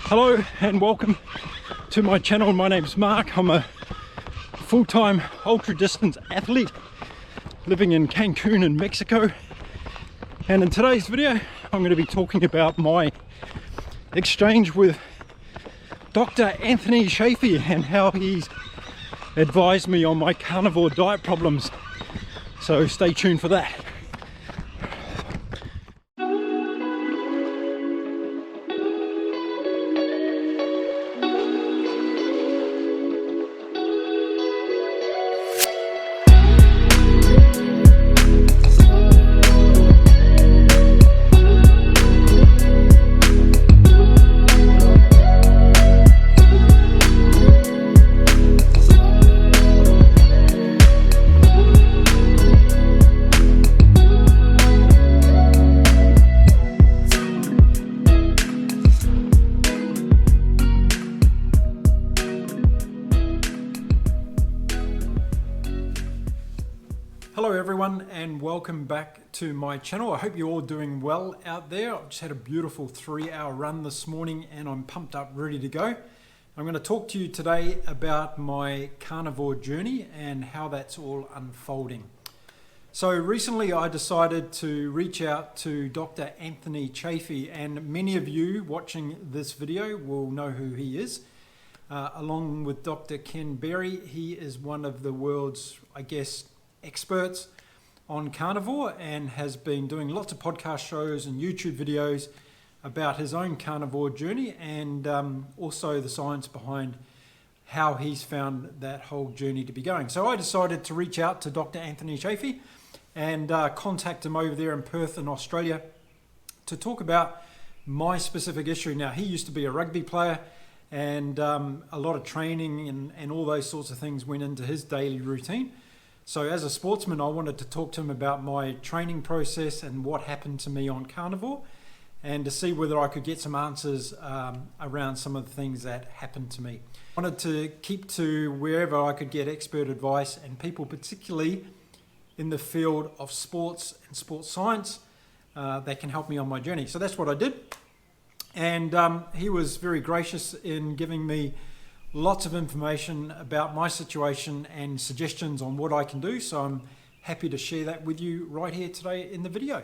Hello and welcome to my channel. My name's Mark. I'm a full-time ultra distance athlete living in Cancun in Mexico, and in today's video I'm going to be talking about my exchange with Dr. Anthony Chaffee and how he's advised me on my carnivore diet problems, so stay tuned for that. Hello everyone and welcome back to my channel. I hope you're all doing well out there. I've just had a beautiful 3-hour run this morning and I'm pumped up, ready to go. I'm going to talk to you today about my carnivore journey and how that's all unfolding. So recently I decided to reach out to Dr. Anthony Chaffee, and many of you watching this video will know who he is. Along with Dr. Ken Berry, he is one of the world's, I guess, experts on carnivore and has been doing lots of podcast shows and YouTube videos about his own carnivore journey and also the science behind how he's found that whole journey to be going. So I decided to reach out to Dr. Anthony Chaffee and contact him over there in Perth in Australia to talk about my specific issue. Now, he used to be a rugby player, and a lot of training and all those sorts of things went into his daily routine. So as a sportsman, I wanted to talk to him about my training process and what happened to me on carnivore, and to see whether I could get some answers around some of the things that happened to me. I wanted to keep to wherever I could get expert advice and people particularly in the field of sports and sports science that can help me on my journey. So that's what I did. And he was very gracious in giving me lots of information about my situation and suggestions on what I can do. So I'm happy to share that with you right here today in the video.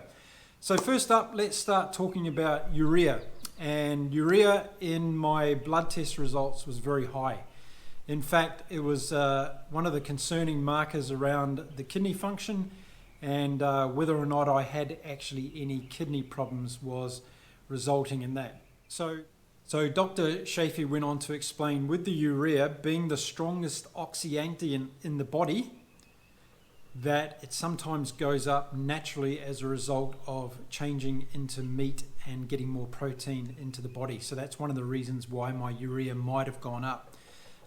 So first up, let's start talking about urea. And urea in my blood test results was very high. In fact, it was one of the concerning markers around the kidney function, and whether or not I had actually any kidney problems was resulting in that. So Dr. Chaffee went on to explain, with the urea being the strongest oxyantient in the body, that it sometimes goes up naturally as a result of changing into meat and getting more protein into the body. So that's one of the reasons why my urea might have gone up.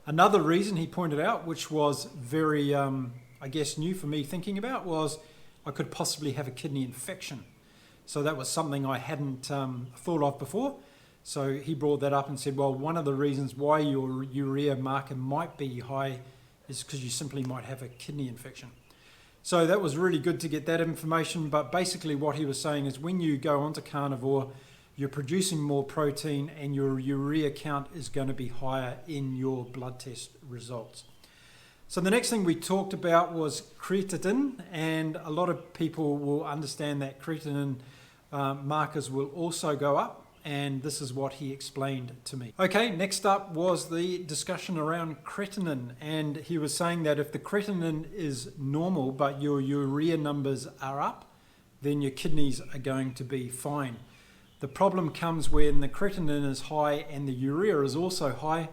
Another reason he pointed out, which was very, I guess, new for me thinking about, was I could possibly have a kidney infection. So that was something I hadn't thought of before. So he brought that up and said, well, one of the reasons why your urea marker might be high is because you simply might have a kidney infection. So that was really good to get that information. But basically what he was saying is when you go onto carnivore, you're producing more protein and your urea count is going to be higher in your blood test results. So the next thing we talked about was creatinine, and a lot of people will understand that creatinine markers will also go up. And this is what he explained to me. Okay, next up was the discussion around creatinine. And he was saying that if the creatinine is normal, but your urea numbers are up, then your kidneys are going to be fine. The problem comes when the creatinine is high and the urea is also high.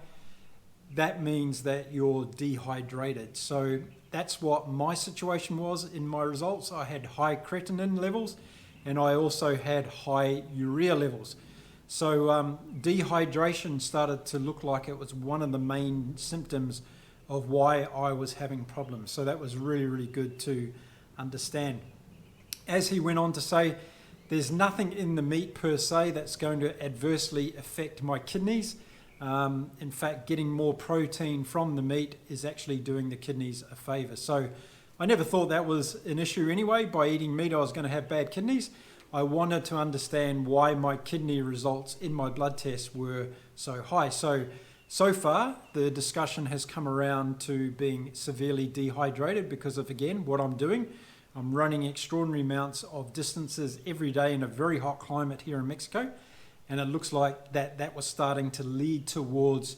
That means that you're dehydrated. So that's what my situation was in my results. I had high creatinine levels and I also had high urea levels. So dehydration started to look like it was one of the main symptoms of why I was having problems. So that was really, really good to understand. As he went on to say, there's nothing in the meat per se that's going to adversely affect my kidneys. In fact, getting more protein from the meat is actually doing the kidneys a favor. So I never thought that was an issue anyway. By eating meat, I was going to have bad kidneys. I wanted to understand why my kidney results in my blood tests were so high. So far, the discussion has come around to being severely dehydrated because of, again, what I'm doing. I'm running extraordinary amounts of distances every day in a very hot climate here in Mexico. And it looks like that was starting to lead towards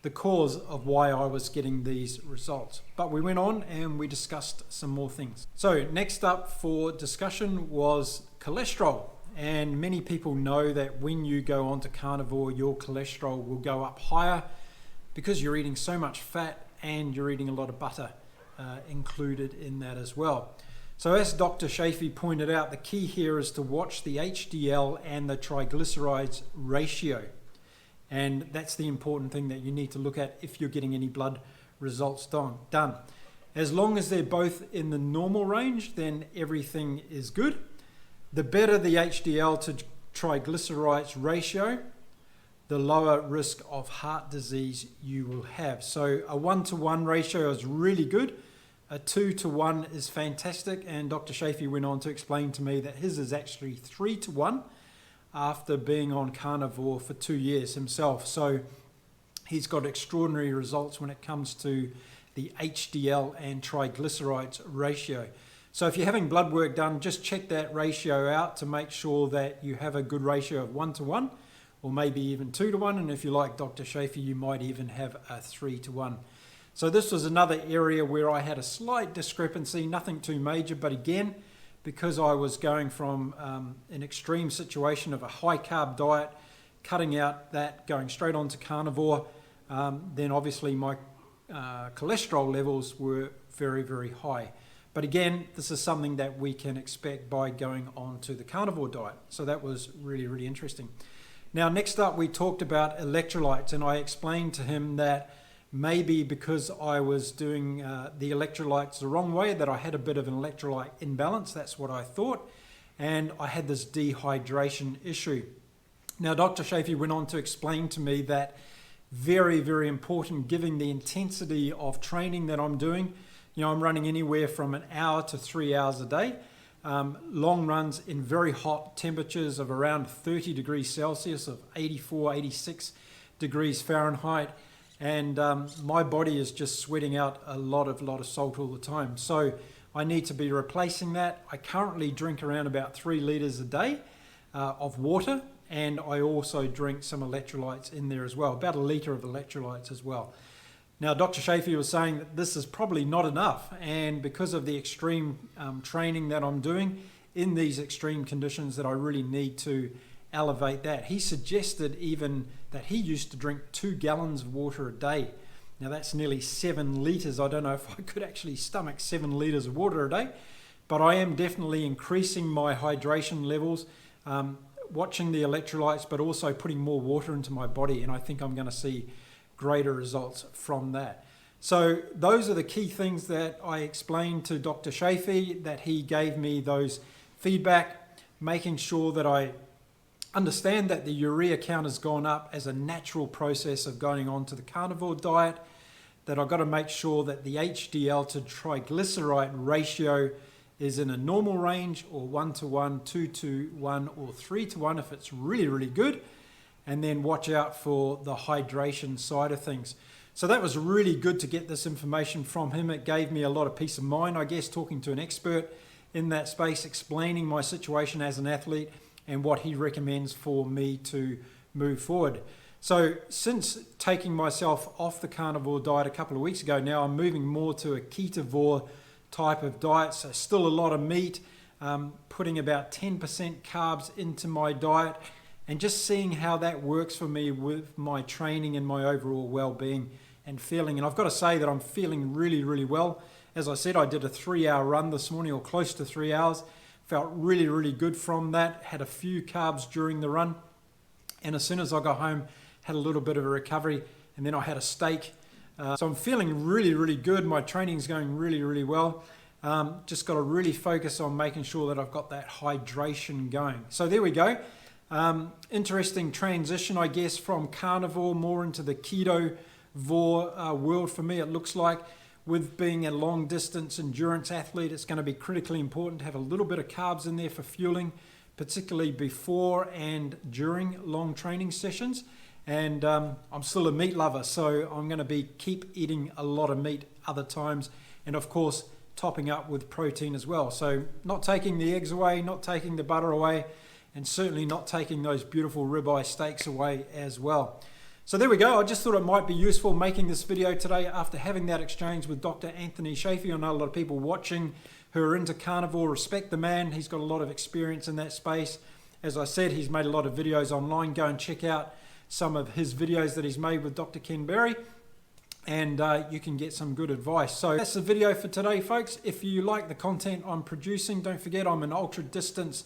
the cause of why I was getting these results. But we went on and we discussed some more things. So next up for discussion was cholesterol. And many people know that when you go onto carnivore, your cholesterol will go up higher because you're eating so much fat and you're eating a lot of butter included in that as well. So as Dr. Chaffee pointed out, the key here is to watch the HDL and the triglycerides ratio. And that's the important thing that you need to look at if you're getting any blood results done. As long as they're both in the normal range, then everything is good. The better the HDL to triglycerides ratio, the lower risk of heart disease you will have. So a 1-to-1 ratio is really good. A 2-to-1 is fantastic. And Dr. Chaffee went on to explain to me that his is actually 3-to-1 after being on carnivore for 2 years himself. So he's got extraordinary results when it comes to the HDL and triglycerides ratio. So if you're having blood work done, just check that ratio out to make sure that you have a good ratio of 1-to-1 or maybe even 2-to-1. And if you like Dr. Chaffee, you might even have a 3-to-1. So this was another area where I had a slight discrepancy, nothing too major, but again, because I was going from an extreme situation of a high carb diet, cutting out that, going straight on to carnivore, then obviously my cholesterol levels were very, very high. But again, this is something that we can expect by going on to the carnivore diet. So that was really, really interesting. Now, next up, we talked about electrolytes, and I explained to him that maybe because I was doing the electrolytes the wrong way, that I had a bit of an electrolyte imbalance. That's what I thought. And I had this dehydration issue. Now, Dr. Chaffee went on to explain to me that very, very important, given the intensity of training that I'm doing. You know, I'm running anywhere from an hour to 3 hours a day. Long runs in very hot temperatures of around 30 degrees Celsius, of 84, 86 degrees Fahrenheit. And my body is just sweating out a lot of salt all the time. So I need to be replacing that. I currently drink around about 3 liters a day of water. And I also drink some electrolytes in there as well, about a liter of electrolytes as well. Now, Dr. Chaffee was saying that this is probably not enough, and because of the extreme training that I'm doing in these extreme conditions, that I really need to elevate that. He suggested even that he used to drink 2 gallons of water a day. Now, that's nearly 7 liters. I don't know if I could actually stomach 7 liters of water a day, but I am definitely increasing my hydration levels, watching the electrolytes, but also putting more water into my body, and I think I'm going to see greater results from that. So those are the key things that I explained to Dr. Chaffee, that he gave me those feedback, making sure that I understand that the urea count has gone up as a natural process of going on to the carnivore diet, that I've got to make sure that the HDL to triglyceride ratio is in a normal range, or 1-to-1, 2-to-1, or 3-to-1 if it's really, really good. And then watch out for the hydration side of things. So that was really good to get this information from him. It gave me a lot of peace of mind, I guess, talking to an expert in that space, explaining my situation as an athlete and what he recommends for me to move forward. So since taking myself off the carnivore diet a couple of weeks ago, now I'm moving more to a ketovore type of diet. So still a lot of meat, putting about 10% carbs into my diet, and just seeing how that works for me with my training and my overall well-being and feeling. And I've got to say that I'm feeling really, really well. As I said, I did a 3-hour run this morning, or close to 3 hours. Felt really, really good from that. Had a few carbs during the run. And as soon as I got home, had a little bit of a recovery. And then I had a steak. So I'm feeling really, really good. My training's going really, really well. Just got to really focus on making sure that I've got that hydration going. So there we go. Interesting transition, I guess, from carnivore more into the ketovore world for me. It looks like, with being a long distance endurance athlete, it's going to be critically important to have a little bit of carbs in there for fueling, particularly before and during long training sessions. And I'm still a meat lover, so I'm going to keep eating a lot of meat other times, and of course topping up with protein as well. So not taking the eggs away, not taking the butter away, and certainly not taking those beautiful ribeye steaks away as well. So there we go. I just thought it might be useful making this video today after having that exchange with Dr. Anthony Chaffee. I know a lot of people watching who are into carnivore respect the man. He's got a lot of experience in that space. As I said, he's made a lot of videos online. Go and check out some of his videos that he's made with Dr. Ken Berry, and you can get some good advice. So that's the video for today, folks. If you like the content I'm producing, don't forget I'm an ultra distance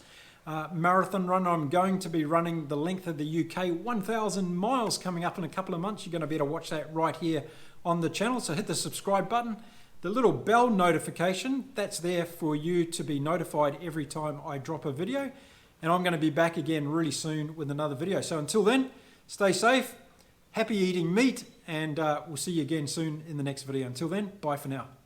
marathon runner. I'm going to be running the length of the UK, 1,000 miles, coming up in a couple of months. You're going to be able to watch that right here on the channel. So hit the subscribe button, the little bell notification, that's there for you to be notified every time I drop a video. And I'm going to be back again really soon with another video. So until then, stay safe, happy eating meat, and we'll see you again soon in the next video. Until then, bye for now.